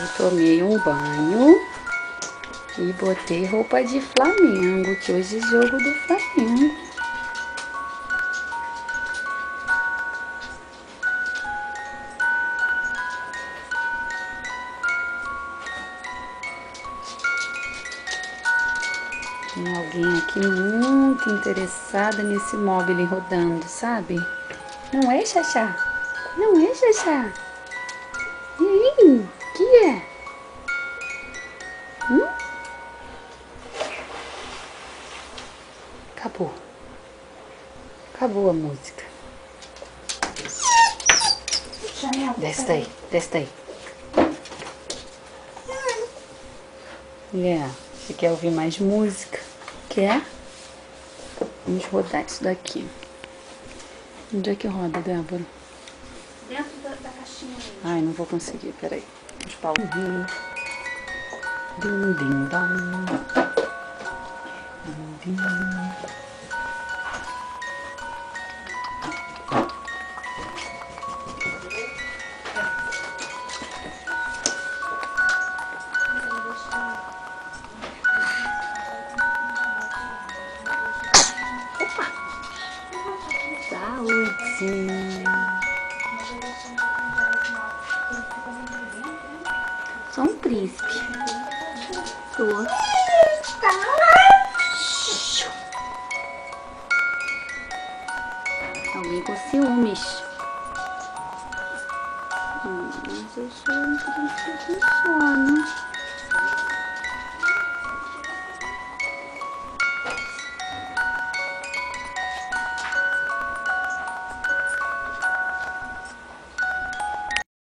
Eu tomei um banho e botei roupa de Flamengo, que hoje é jogo do Flamengo. Tem alguém aqui muito interessada nesse móvel rodando, sabe? Não é, Xaxá? Não é, Xaxá? E aí? O que é? Acabou. Acabou a música. Desce daí, desce daí. Você quer ouvir mais música? Quer? Vamos rodar isso daqui. Onde é que roda, Débora? Dentro da caixinha aí. Ai, não vou conseguir, peraí. Os paus. Dim, dim, dom. Dim, dim. Saúde. Sou um príncipe. Tô. Alguém com ciúmes. Mas eu sou um príncipe com sono.